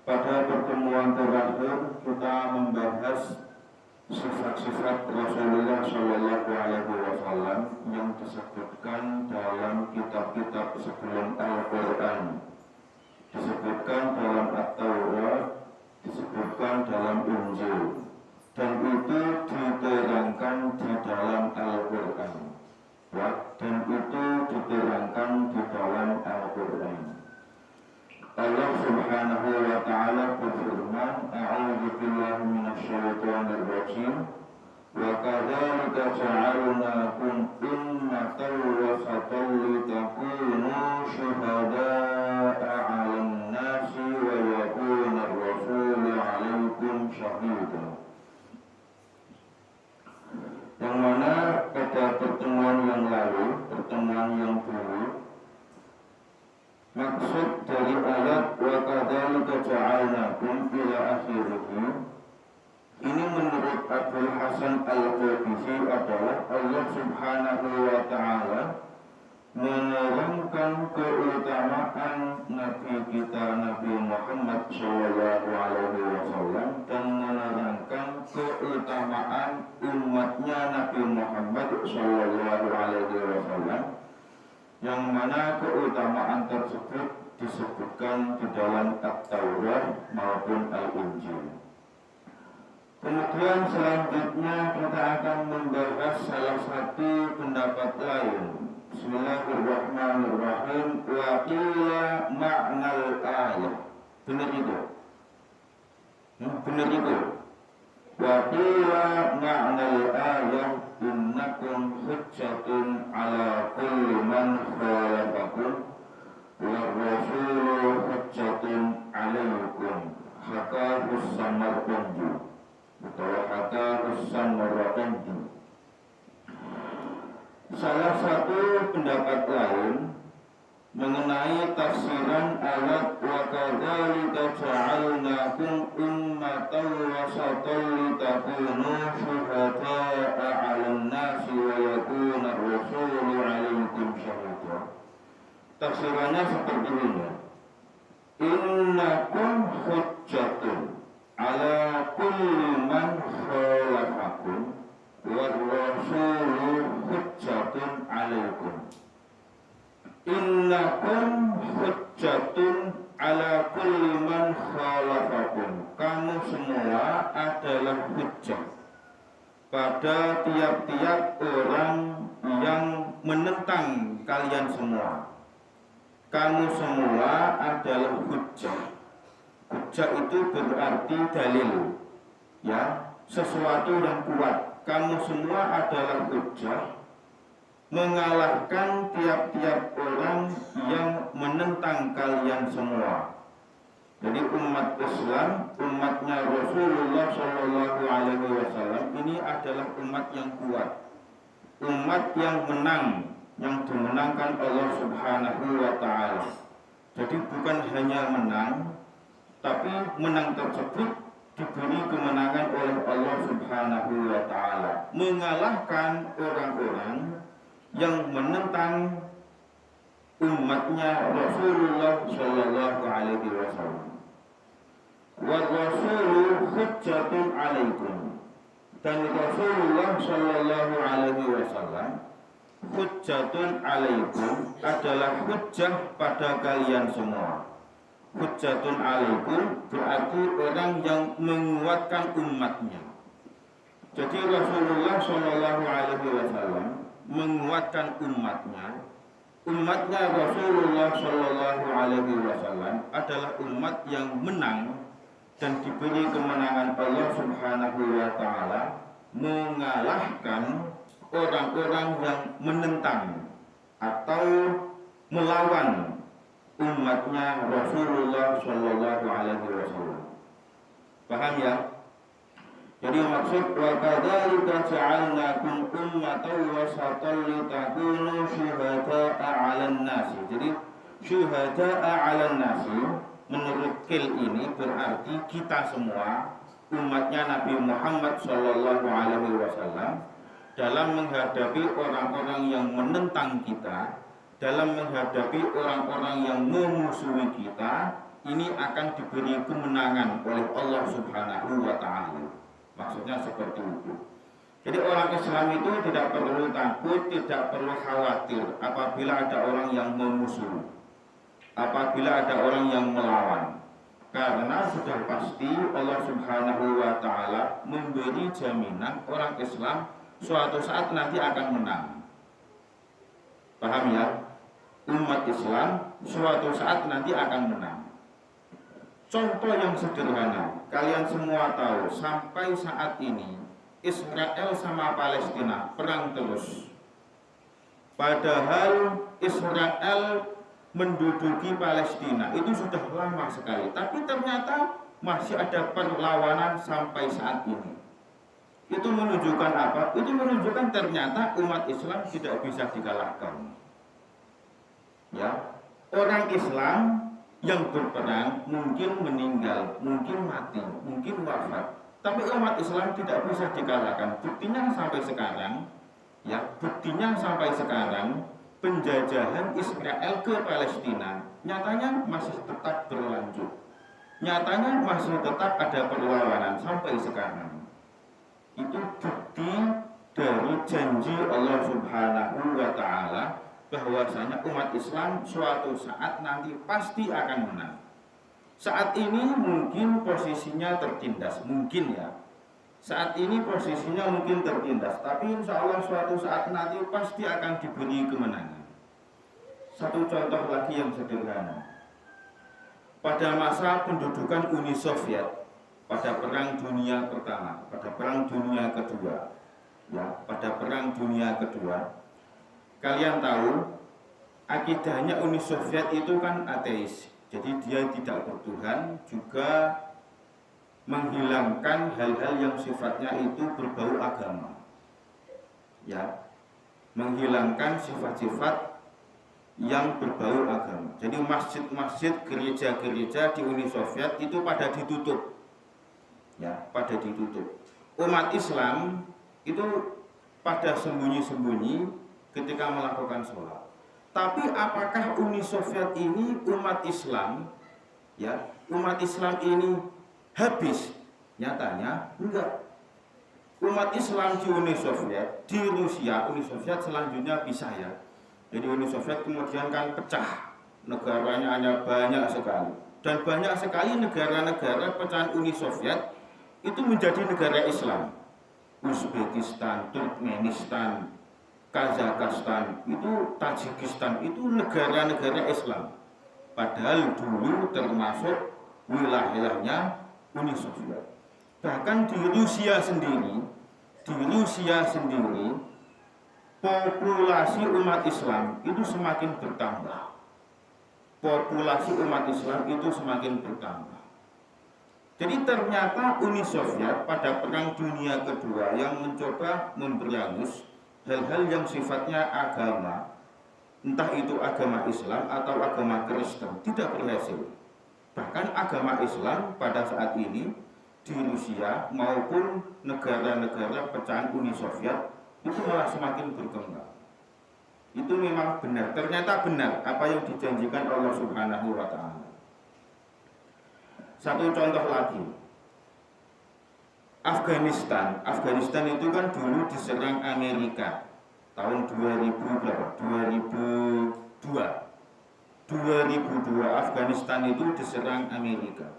Pada pertemuan terakhir kita membahas sifat-sifat Rasulullah Shallallahu Alaihi Wasallam yang disebutkan dalam kitab-kitab sebelum Al-Quran, disebutkan dalam At-Taurat, disebutkan dalam Injil, dan itu diterangkan di dalam Al-Quran, dan itu diterangkan di dalam Al-Quran. Allah Subhanahu wa Ta'ala berfirman, A'udzu billahi minasyaitonir rajim. Wa kadzalika ja'alnakum ummatan wasatan litakunu syuhada'a 'alan nasi wa yakuna ar-rasulu 'alaikum syahida. Yang mana pada pertemuan yang lalu, pertemuan yang dulu, maksud dari ayat wa kadzalika ja'alnakum ila akhirih ini menurut Abdul Hasan Al-Qabisi adalah Allah Subhanahu wa Ta'ala menerangkan keutamaan Nabi kita Nabi Muhammad Shallallahu Alaihi Wasallam dan menerangkan keutamaan umatnya Nabi Muhammad Shallallahu Alaihi Wasallam, yang mana keutamaan tersebut disebutkan di dalam At-Taurat maupun Al-Injil. Kemudian selanjutnya kita akan membahas salah satu pendapat lain. Bismillahirrahmanirrahim. Wa qila ma'nal ayat. Benar itu? Benar itu? Wa qila ma'nal ayat innakum hujjatun ala kulli man khalafakum wa rasulu hujjatun alaikum. Hakahus Samarqandi atau Hakahus Samarqandi. Salah satu pendapat lain mengenai tafsiran ayat wa kadzalika ja'alnakum ummatan wasatan litakunu syuhada'a 'alan nasi wa yakuna ar-rasulu 'alaikum syahida. Tafsirannya seperti ini. Innakum hujjatun ala kulli man khalafakum wa rasulu hujjatun 'alaikum. Innakum hujjatun ala kulli man khalafakum. Kamu semua adalah hujjah pada tiap-tiap orang yang menentang kalian semua. Kamu semua adalah hujjah. Hujjah itu berarti dalil, ya, sesuatu yang kuat. Kamu semua adalah hujjah, mengalahkan tiap-tiap orang yang menentang kalian semua. Jadi umat Islam, umatnya Rasulullah Shallallahu Alaihi Wasallam ini adalah umat yang kuat, umat yang menang, yang dimenangkan Allah Subhanahu wa Ta'ala. Jadi bukan hanya menang, tapi menang tersebut diberi kemenangan oleh Allah Subhanahu wa Ta'ala, mengalahkan orang-orang yang menentang umatnya Rasulullah Shallallahu Alaihi Wasallam. Wa rasulu hujjatun alaikum, dan Rasulullah Shallallahu Alaihi Wasallam hujjatun alaikum adalah hujjah pada kalian semua. Hujjatun alaikum berarti orang yang menguatkan umatnya. Jadi Rasulullah Shallallahu Alaihi Wasallam menguatkan umatnya. Umatnya Rasulullah Shallallahu Alaihi Wasallam adalah umat yang menang dan diberi kemenangan Allah Subhanahu wa Ta'ala, mengalahkan orang-orang yang menentang atau melawan umatnya Rasulullah Shallallahu Alaihi Wasallam. Paham ya? Jadi maksud wa kadzalika ja'alnakum ummatan wasatan litakunu syuhada'a 'alan nasi. Jadi syuhada'a 'alan nasi menurut Qil ini berarti kita semua umatnya Nabi Muhammad Shallallahu Alaihi Wasallam dalam menghadapi orang-orang yang menentang kita, dalam menghadapi orang-orang yang memusuhi kita, ini akan diberi kemenangan oleh Allah Subhanahu wa Ta'ala. Maksudnya seperti itu. Jadi orang Islam itu tidak perlu takut, tidak perlu khawatir apabila ada orang yang memusuhi, apabila ada orang yang melawan. Karena sudah pasti Allah Subhanahu wa Ta'ala memberi jaminan orang Islam suatu saat nanti akan menang. Paham ya? Umat Islam suatu saat nanti akan menang. Contoh yang sederhana, kalian semua tahu sampai saat ini Israel sama Palestina perang terus. Padahal Israel menduduki Palestina itu sudah lama sekali, tapi ternyata masih ada perlawanan sampai saat ini. Itu menunjukkan apa? Itu menunjukkan ternyata umat Islam tidak bisa dikalahkan. Ya, orang Islam yang berperang mungkin meninggal, mungkin mati, mungkin wafat, tapi umat Islam tidak bisa dikalahkan. Buktinya sampai sekarang, ya, buktinya sampai sekarang penjajahan Israel ke Palestina nyatanya masih tetap berlanjut. Nyatanya masih tetap ada perlawanan sampai sekarang. Itu bukti dari janji Allah Subhanahu wa Ta'ala bahwasanya umat Islam suatu saat nanti pasti akan menang. Saat ini mungkin posisinya tertindas, mungkin ya. Saat ini posisinya mungkin tertindas, tapi insya Allah suatu saat nanti pasti akan diberi kemenangan. Satu contoh lagi yang sederhana. Pada masa pendudukan Uni Soviet, pada Perang Dunia Pertama, pada Perang Dunia Kedua, ya, pada Perang Dunia Kedua, kalian tahu akidahnya Uni Soviet itu kan ateis, jadi dia tidak bertuhan, juga menghilangkan hal-hal yang sifatnya itu berbau agama, ya, menghilangkan sifat-sifat yang berbau agama. Jadi masjid-masjid, gereja-gereja di Uni Soviet itu pada ditutup, ya, pada ditutup. Umat Islam itu pada sembunyi-sembunyi ketika melakukan sholat. Tapi apakah Uni Soviet ini umat Islam, ya, umat Islam ini habis? Nyatanya enggak. Umat Islam di Uni Soviet, di Rusia, Uni Soviet selanjutnya pisah ya. Jadi Uni Soviet kemudian kan pecah, negaranya hanya banyak sekali, dan banyak sekali negara-negara pecahan Uni Soviet itu menjadi negara Islam. Uzbekistan, Turkmenistan, Kazakhstan, itu Tajikistan, itu negara-negara Islam. Padahal dulu termasuk wilayahnya Uni Soviet. Bahkan di Rusia sendiri, populasi umat Islam itu semakin bertambah. Populasi umat Islam itu semakin bertambah. Jadi ternyata Uni Soviet pada Perang Dunia Kedua yang mencoba memberangus hal-hal yang sifatnya agama, entah itu agama Islam atau agama Kristen, tidak berhasil. Bahkan agama Islam pada saat ini di Rusia maupun negara-negara pecahan Uni Soviet itu malah semakin berkembang. Itu memang benar, ternyata benar apa yang dijanjikan Allah Subhanahu wa Ta'ala. Satu contoh lagi, Afghanistan itu kan dulu diserang Amerika tahun 2002 Afghanistan itu diserang Amerika.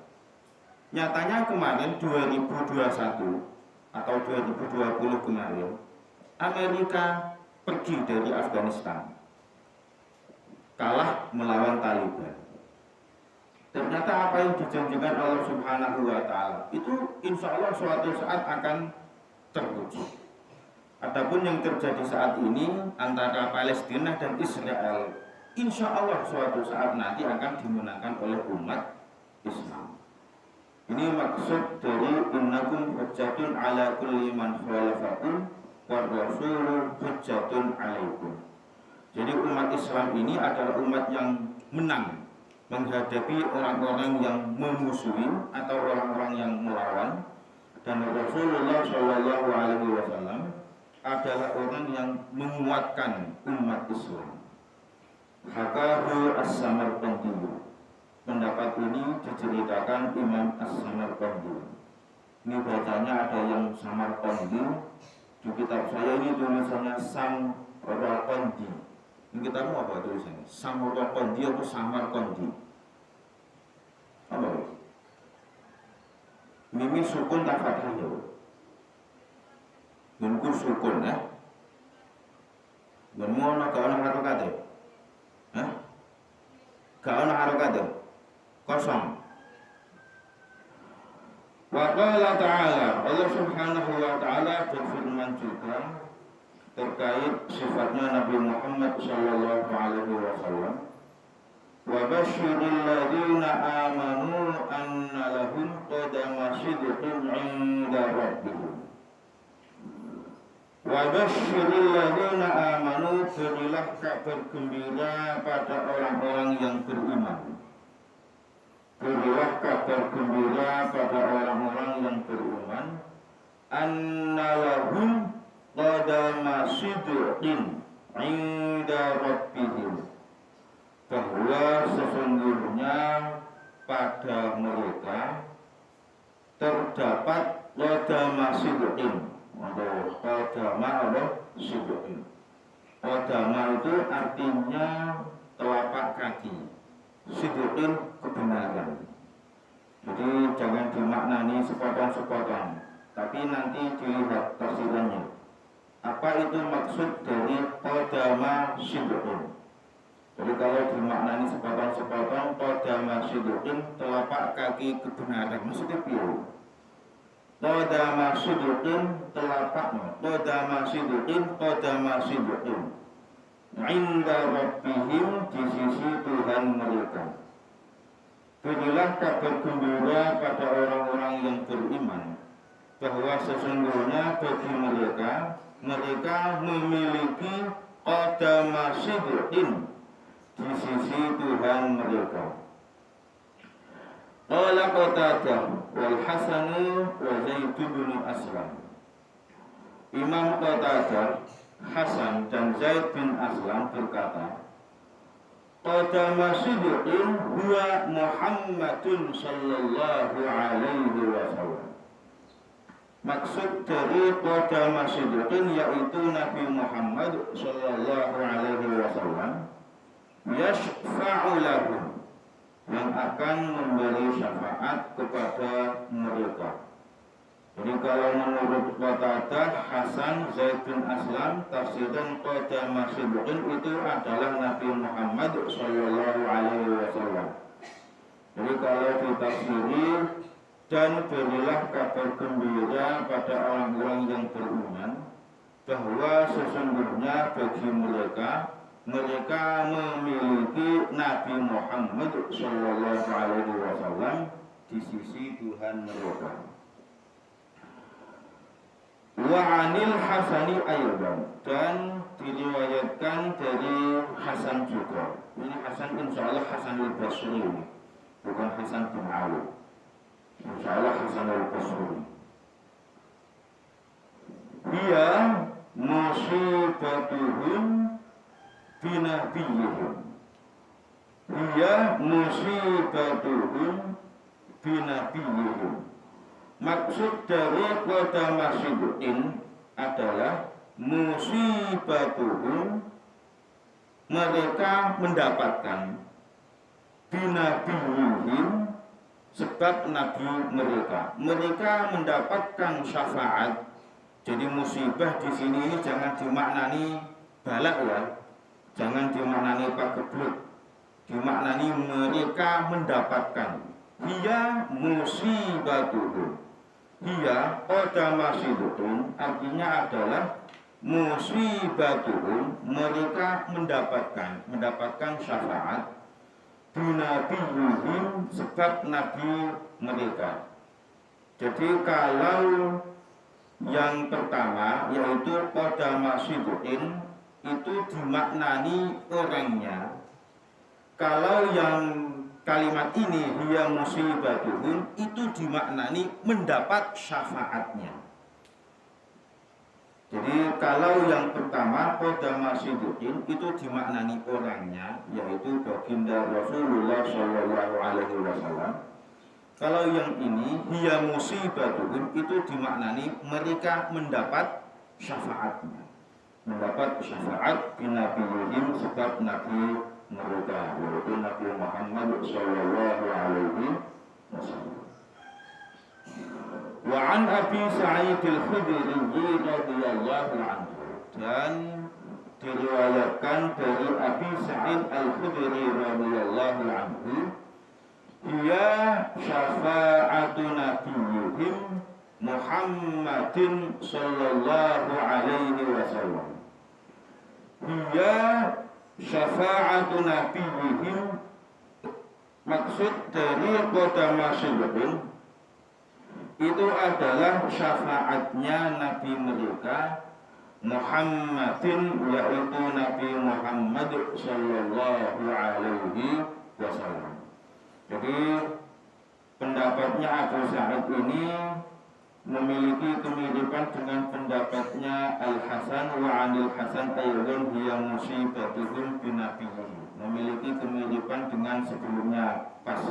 Nyatanya kemarin 2021 atau 2020 kemarin Amerika pergi dari Afghanistan, kalah melawan Taliban. Ternyata apa yang dijanjikan Allah Subhanahu wa Ta'ala itu insya Allah suatu saat akan terwujud. Adapun yang terjadi saat ini antara Palestina dan Israel, insya Allah suatu saat nanti akan dimenangkan oleh umat Islam. Ini maksud dari innakum hujjatun ala kulli man khalafakum wa rasulu hujjatun alaikum. Jadi umat Islam ini adalah umat yang menang menghadapi orang-orang yang memusuhi atau orang-orang yang melawan, dan Rasulullah Shallallahu Alaihi Wasallam adalah orang yang menguatkan umat Islam. Hakahu as-Samarqandi. pendapat ini diceritakan Imam As-Samarqandi. Ini bacanya ada yang Samarqandi. Di kitab saya ini tulisannya Samarqandi. Ini kitabmu apa tulisannya? Samarqandi atau Samarqandi? Apa? Mimi sukun tak fathah ya. Mimku sukun ya. Dan mau gak ada harokat ya? Hah? Gak ada harokat ya? Kosong. Wa qala ta'ala, Allah Subhanahu wa ta'ala berfirman juga terkait sifatnya Nabi Muhammad sallallahu alaihi wasallam. Wa basyiril ladzina amanu anna lahum qadama sidqin 'inda rabbihim. Wa basyiril ladzina amanu, berilah kabar gembira pada orang-orang yang beriman. Berilah kabar gembira pada orang-orang yang beriman, anna lahum qadama sidqin 'inda rabbihim, bahwa sesungguhnya pada mereka terdapat qadama sidqin. Qadama apa? Sidqin. Qadama itu artinya telapak kaki, sidqin kebenaran. Jadi jangan dimaknani sepotong-sepotong, tapi nanti dilihat tafsirannya. Apa itu maksud dari qadama sidqin? Jadi kalau dimaknani sepotong-sepotong, qadama sidqin, telapak kaki kebenaran, maksudnya piye? Qadama sidqin, telapaknya. Qadama sidqin, qadama sidqin 'inda rabbihim, di sisi Tuhan mereka. Berilah kabar gembira pada orang-orang yang beriman, bahwa sesungguhnya bagi mereka memiliki qadama sidqin di sisi Tuhan mereka. Qala Qatadah wal Hasan wa Zaid bin Aslam. Imam Qatadah, Hasan dan Zaid bin Aslam berkata, qadama sidqin huwa Muhammadun sallallahu alaihi wasallam. Maksud dari qadama sidqin yaitu Nabi Muhammad sallallahu alaihi wasallam, yashfa'u lahum, yang akan memberi syafaat kepada mereka. Jadi kalau menurut Qatadah, Hasan, Zaid bin Aslam, tafsiran qadama sidqin itu adalah Nabi Muhammad sallallahu alaihi wasallam. Jadi kalau ditafsiri, dan berilah kabar gembira pada orang-orang yang beriman, bahwa sesungguhnya bagi mereka memiliki Nabi Muhammad sallallahu alaihi wasallam di sisi Tuhan mereka. Wa 'anil Hasani aydan, dan diriwayatkan dari Hasan juga. Ini Hasan insyaallah Hasanul Basri, bukan Hasan bin Ali. Insyaallah Hasanul Basri. Dia musibatuhum binabiyihim. Dia musibatuhum binabiyihim. Maksud dari qadama sidqin adalah musibatuhum, mereka mendapatkan, binabiyihim, sebab nabi mereka mendapatkan syafaat. Jadi musibah di sini ini jangan dimaknani balak ya, jangan dimaknani pagebluk, dimaknani mereka mendapatkan. Hiya musibatuhum. Hiya qadama sidqin artinya adalah musibatuhum, mereka mendapatkan syafaat, binabiyihim, sebab nabi mereka. Jadi kalau yang pertama yaitu qadama sidqin itu dimaknani orangnya. Kalau yang kalimat ini hiya musibatuhum itu dimaknani mendapat syafaatnya. Jadi kalau yang pertama qadama sidqin itu dimaknani orangnya, yaitu baginda Rasulullah Shallallahu Alaihi Wasallam. Kalau yang ini hiya musibatuhum itu dimaknani mereka mendapat syafaatnya, mendapat syafaat binabiyihim sebab nabi mereka, yaitu Nabi Muhammad Shallallahu Alaihi Wasallam. Wa an Abi Sa'id al-Khudri radhiyallahu anhu, dan diriwayatkan dari Abi Sa'id al-Khudri radhiyallahu anhu, ia syafa'atu nabiyyihim Muhammadin sallallahu alaihi wasallam. Ia syafa'atu nabiyyihim, maksud dari qadama sidqin itu adalah syafaatnya Nabi mereka Muhammadin, yaitu Nabi Muhammad sallallahu alaihi wasallam. Jadi pendapatnya Abu Sa'id ini memiliki kemiripan dengan pendapatnya Al-Hasan wa anil Hasan aydan hiya musibatuhum binabiyyin, memiliki kemiripan dengan sebelumnya pas.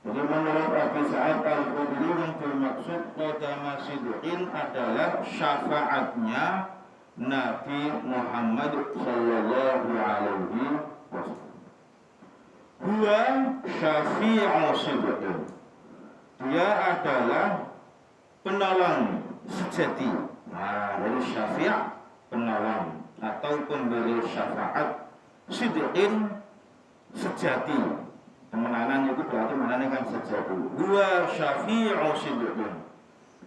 Jadi menurut Abu Sa'id al-Khudri yang bermaksud qadama sidqin adalah syafaatnya Nabi Muhammad sallallahu alaihi wasallam. Huwa syafi'u sidqin, dia adalah penolong sejati. Nah, dari syafi' penolong atau pemberi syafaat, sidqin sejati. Kemenangan itu berarti menangan kan sejati. Huwa syafi'u sidqin,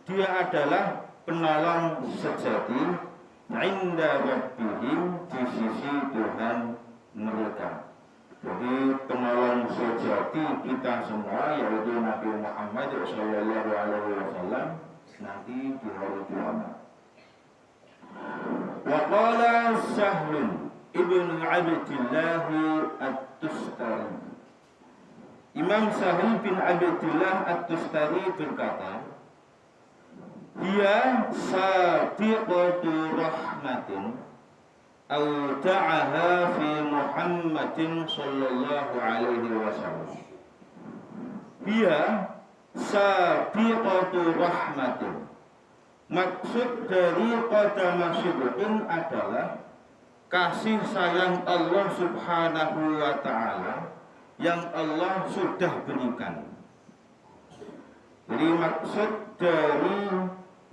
dia adalah penolong sejati inda rabbihim, di sisi Tuhan mereka. Jadi penolong sejati kita semua yaitu Nabi Muhammad sallallahu alaihi wasallam nanti di hari kiamat. Wa qala Sahl ibn Abdillah at-Tustari, Imam Sahl bin Abdillah at-Tustari berkata, dia sabiqatu rahmatin awda'aha fi Muhammadin sallallahu alaihi wasallam. Dia sabiqatu rahmatin, maksud dari qadama sidqin adalah kasih sayang Allah subhanahu wa ta'ala yang Allah sudah berikan. Jadi maksud dari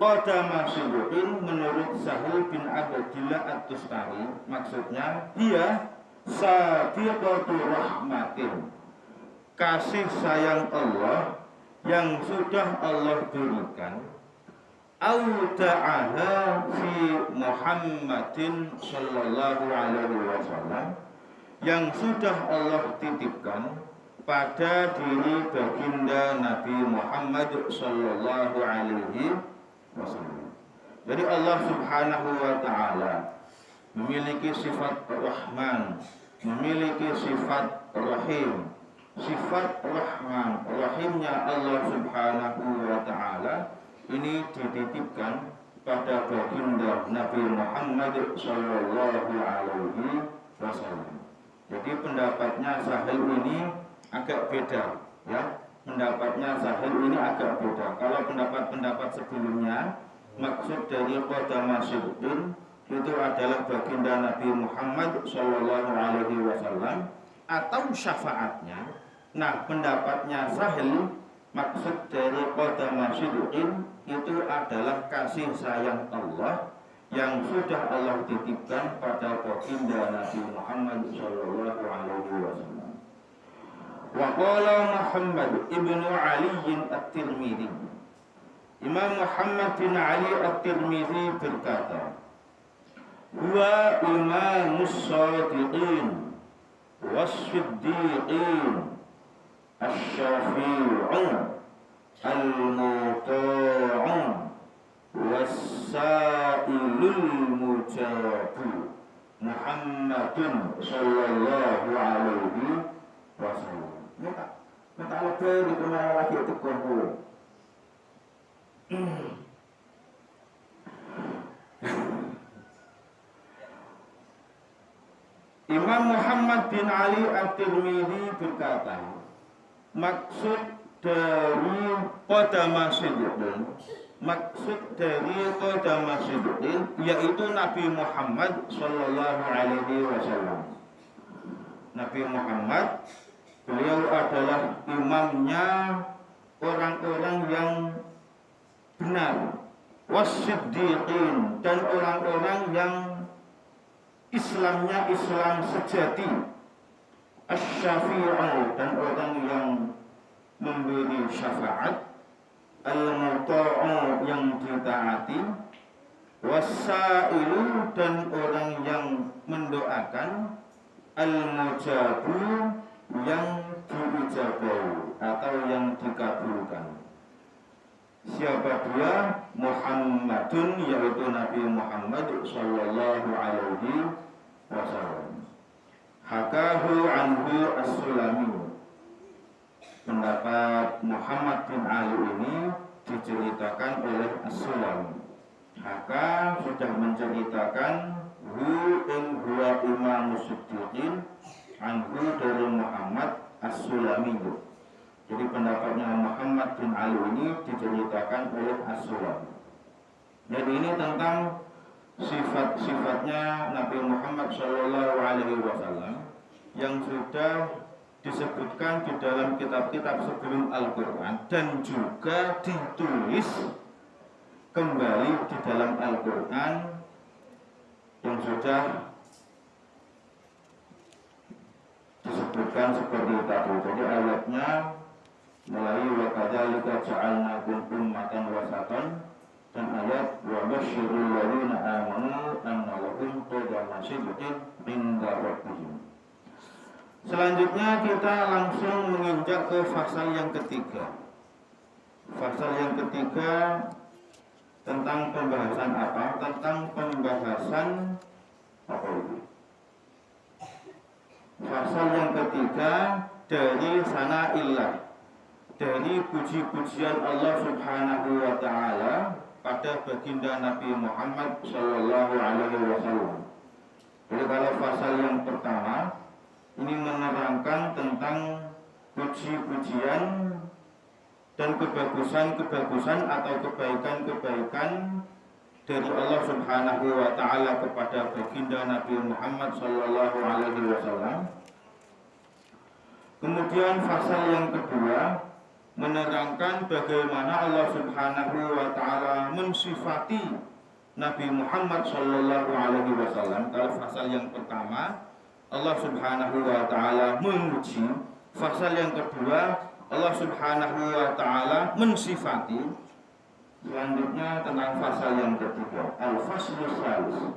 qadama sidqin menurut Sahl bin Abdillah at-Tustari, maksudnya dia sabiqatu rahmatin, kasih sayang Allah yang sudah Allah berikan, auda'aha fi Muhammadin sallallahu alaihi wasallam, yang sudah Allah titipkan pada diri baginda Nabi Muhammad sallallahu alaihi wasallam. Jadi Allah subhanahu wa ta'ala memiliki sifat Rahman, memiliki sifat Rahim. Sifat Rahman, Rahimnya Allah subhanahu wa ta'ala ini dititipkan pada baginda Nabi Muhammad sallallahu alaihi wasallam. Jadi pendapatnya Sahl ini agak beda, ya. Pendapatnya Sahl ini agak beda. Kalau pendapat-pendapat sebelumnya, maksud dari qadama sidqin itu adalah baginda Nabi Muhammad sallallahu alaihi wasallam atau syafaatnya. Nah, pendapatnya Sahl, maksud dari qadama sidqin itu adalah kasih sayang Allah yang sudah Allah titipkan pada baginda Nabi Muhammad sallallahu alaihi wasallam. Wa qala Muhammad ibnu Ali at-Tirmidzi, Imam Muhammad bin Ali at-Tirmidzi berkata, huwa imamus shadiqin was-siddiqin asy-syafi'un al-muta'un was-sa'ilul mujabu Muhammadun sallallahu alaihi wasallam. Minta lebih di kemana lagi itu kumpul. Muhammad bin Ali At-Tirmidzi berkata, maksud dari qadama sidqin, yaitu Nabi Muhammad sallallahu alaihi wasallam. Nabi Muhammad, beliau adalah imamnya orang-orang yang benar, wasiddiqin, dan orang-orang yang Islamnya Islam sejati, asy-syafi'u, dan orang yang memberi syafaat, al-muta'u, yang ditaati, wasailu, dan orang yang mendoakan, al-mujabu, yang diijabahi atau yang dikabulkan. Siapa dia? Muhammadun, yaitu Nabi Muhammad sallallahu alaihi wasallam. Hakahu anhu as-Sulami. Pendapat Muhammad bin Ali ini diceritakan oleh as-Sulami. Haka sudah menceritakan hu in huwa imamus siddiqin anhu dari Muhammad as-Sulami. Jadi pendapatnya Muhammad bin Ali ini diceritakan oleh as-Sulami. Jadi ini tentang sifat-sifatnya Nabi Muhammad sallallahu alaihi wasallam yang sudah disebutkan di dalam kitab-kitab sebelum Al-Qur'an dan juga ditulis kembali di dalam Al-Qur'an yang sudah disebutkan seperti tadi. Jadi ayatnya mulai wa kadzalika ja'alnakum ummatan wasatan, dan ayat wa basyiril ladzina amanu anna lahum qadama sidqin 'inda rabbihim. Selanjutnya kita langsung menginjak ke pasal yang ketiga. Pasal yang ketiga tentang pembahasan apa? Tentang pembahasan apa itu? Pasal yang ketiga dari sana'illah, dari puji-pujian Allah Subhanahu wa taala pada baginda Nabi Muhammad sallallahu alaihi wasallam. Jadi kalau pasal yang pertama ini menerangkan tentang puji-pujian dan kebagusan-kebagusan atau kebaikan-kebaikan dari Allah Subhanahu wa taala kepada baginda Nabi Muhammad sallallahu alaihi wasallam. Kemudian pasal yang kedua menerangkan bagaimana Allah Subhanahu wa taala mensifati Nabi Muhammad sallallahu alaihi wasallam. Kalau pasal yang pertama Allah Subhanahu wa taala memuji, pasal yang kedua Allah Subhanahu wa taala mensifati. Selanjutnya tentang pasal yang ketiga, al-faslus salis,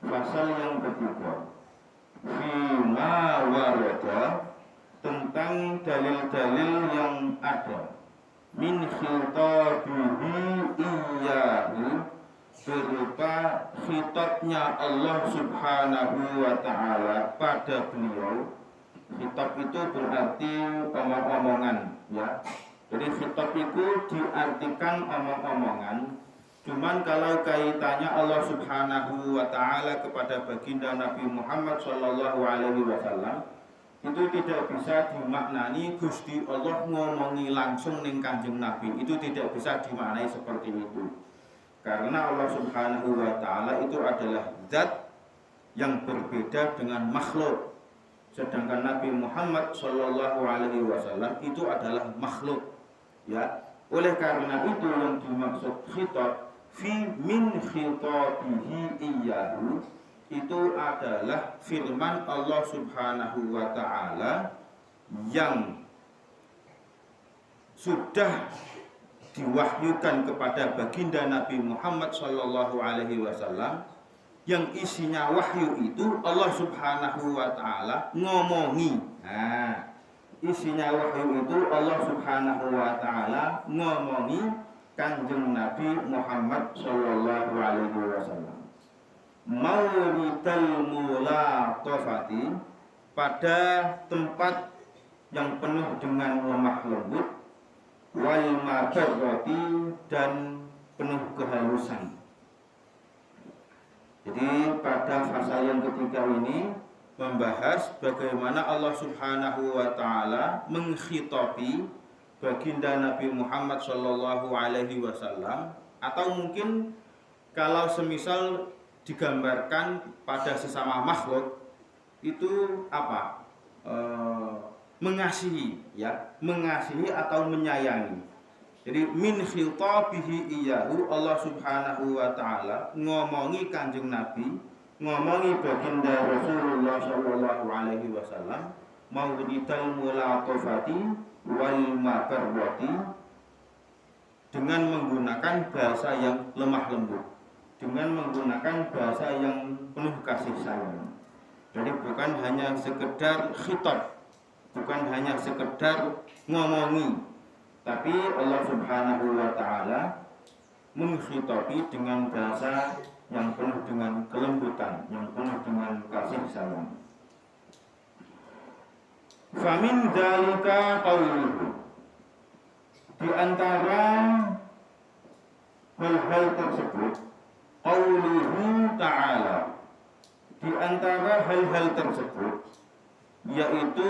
pasal yang ketiga, fima warada, tentang dalil-dalil yang ada, min khitabihi iyyahu, berupa khitabnya Allah Subhanahu wa taala pada beliau. Khitab itu berarti omong-omongan, ya. Jadi khitab itu diartikan omong-omongan. Cuman kalau kaitannya Allah Subhanahu wa taala kepada baginda Nabi Muhammad sallallahu alaihi wasallam, itu tidak bisa dimaknani Gusti Allah ngomongi langsung ning Kanjeng Nabi. Itu tidak bisa dimaknai seperti itu. Karena Allah Subhanahu wa taala itu adalah zat yang berbeda dengan makhluk. Sedangkan Nabi Muhammad sallallahu alaihi wasallam itu adalah makhluk, ya. Oleh karena itu yang dimaksud khitab fi min khitabihi iyyahu itu adalah firman Allah Subhanahu wa taala yang sudah diwahyukan kepada baginda Nabi Muhammad sallallahu alaihi wasallam, yang isinya wahyu itu Allah Subhanahu wa taala ngomongi. Nah, isinya wahyu itu Allah Subhanahu wa taala ngomongi Kanjeng Nabi Muhammad sallallahu alaihi wasallam. Mauridal mulatafati, pada tempat yang penuh dengan lemah lembut, wal mabarrati, dan penuh kehalusan. Jadi pada pasal yang ketiga ini membahas bagaimana Allah Subhanahu wa taala mengkhitabi baginda Nabi Muhammad sallallahu alaihi wasallam, atau mungkin kalau semisal digambarkan pada sesama makhluk itu apa? Mengasihi, ya, mengasihi atau menyayangi. Jadi min khitabihi iyyahu, Allah Subhanahu wa taala ngomongi Kanjeng Nabi, ngomongi baginda Rasulullah sallallahu alaihi wasallam, mawridal mulatafati wal mabarrati, dengan menggunakan bahasa yang lemah lembut, dengan menggunakan bahasa yang penuh kasih sayang. Jadi bukan hanya sekedar khitab, bukan hanya sekedar ngomongi, tapi Allah Subhanahu wa taala mengkhitabi dengan bahasa yang penuh dengan kelembutan, yang penuh dengan kasih sayang. Famin dzalika qauluhu, di antara hal-hal tersebut, qauluhu ta'ala, di antara hal-hal tersebut yaitu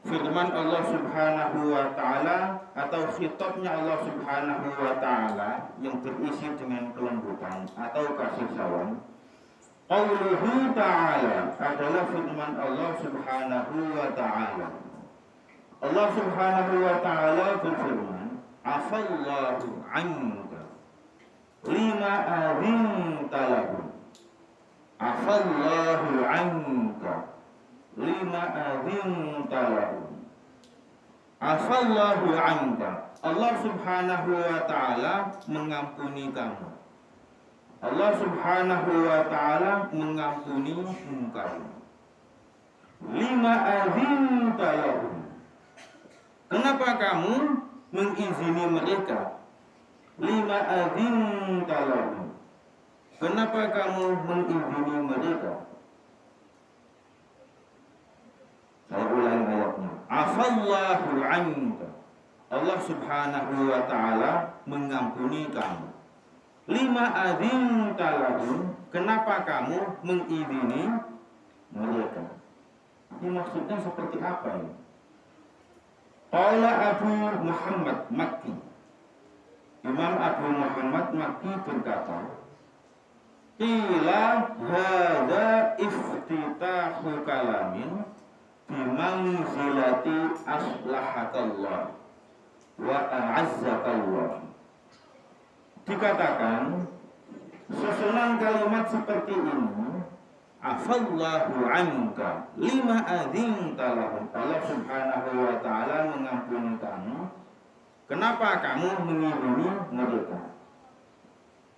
firman Allah Subhanahu wa taala atau khitabnya Allah Subhanahu wa taala yang berisi dengan kelembutan atau kasih sayang. Qauluhu ta'ala adalah firman Allah Subhanahu wa taala. Allah Subhanahu wa taala berfirman, afallahu anka lima adzinta lahum. Afallahu anka lima adzinta lahum. Afallahu anka, Allah Subhanahu wa taala mengampuni kamu. Allah Subhanahu wa taala mengampuni engkau. Lima adzinta lahum, kenapa kamu mengizini mereka? Lima adzinta lahum, kenapa kamu mengizini mereka? Saya ulangi ayatnya. Afallahu anka, Allah Subhanahu wa taala mengampuni kamu. Lima adzinta lahum, kenapa kamu mengizini mereka? Ini maksudnya seperti apa ini? Qala Abu Muhammad Makki, Imam Abu Muhammad Makki berkata, qila hadza iftitahu kalamin bimanzilati aslahakallah wa a'azzakallah. Dikatakan susunan kalimat seperti ini, afallahu anka lima adzinta lahum, Allah Subhanahu wa taala mengampuni kamu, kenapa kamu mengizini mereka?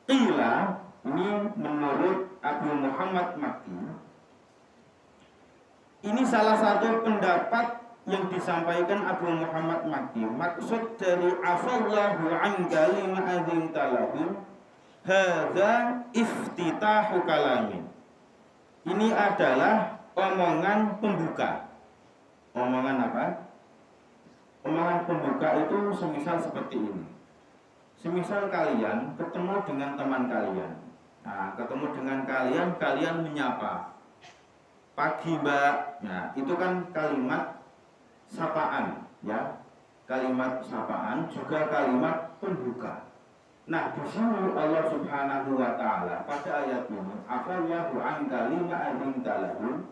Qila, ini menurut Abu Muhammad Makki, ini salah satu pendapat yang disampaikan Abu Muhammad Makki. Maksud dari afallahu anka lima adzinta lahum, hadza iftitahu kalamin, ini adalah omongan pembuka. Omongan apa? Omongan pembuka itu semisal seperti ini. Semisal kalian ketemu dengan teman kalian. Nah, ketemu dengan kalian, kalian menyapa, pagi mbak. Nah, itu kan kalimat sapaan, ya. Kalimat sapaan juga kalimat pembuka. Nah, di sini Allah Subhanahu wa taala pada ayat ini, afallahu anka lima adzinta lahum,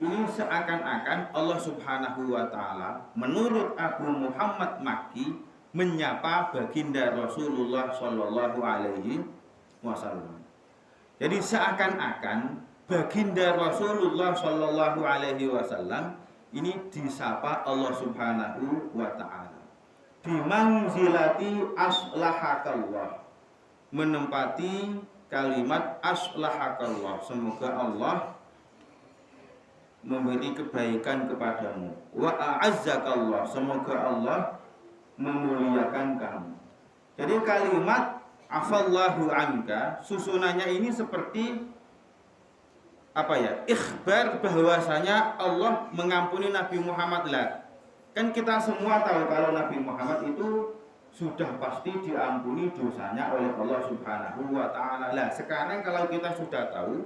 ini seakan-akan Allah Subhanahu wa taala menurut Abu Muhammad Makki menyapa baginda Rasulullah sallallahu alaihi wasallam. Jadi seakan-akan baginda Rasulullah sallallahu alaihi wasallam ini disapa Allah Subhanahu wa taala. Bimanzilati aslahakallah, menempati kalimat aslahakallah, semoga Allah memberi kebaikan kepadamu. Wa a'azzakallah, semoga Allah memuliakan kamu. Jadi kalimat afallahu anka susunannya ini seperti apa ya? Ikhbar bahwasanya Allah mengampuni Nabi Muhammad lah. Kan kita semua tahu kalau Nabi Muhammad itu sudah pasti diampuni dosanya oleh Allah Subhanahu wa taala. Lah, sekarang kalau kita sudah tahu,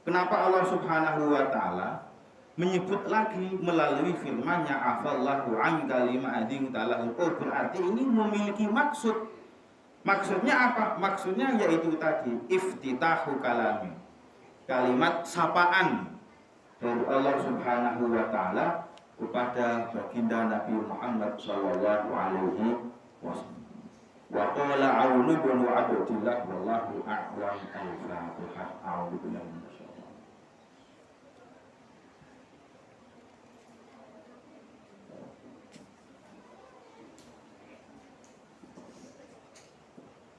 kenapa Allah Subhanahu wa taala menyebut lagi melalui firman-Nya afallahu an kalima ading talahu. Oh, berarti ini memiliki maksud. Maksudnya apa? Maksudnya yaitu tadi iftitahu kalami. Kalimat sapaan dari Allah Subhanahu wa taala kepada baginda Nabi Muhammad sallallahu alaihi wasallam. Wa qala a'udzu bi Abdillah wallahu a'lam al-Fatihah. A'udzu billahi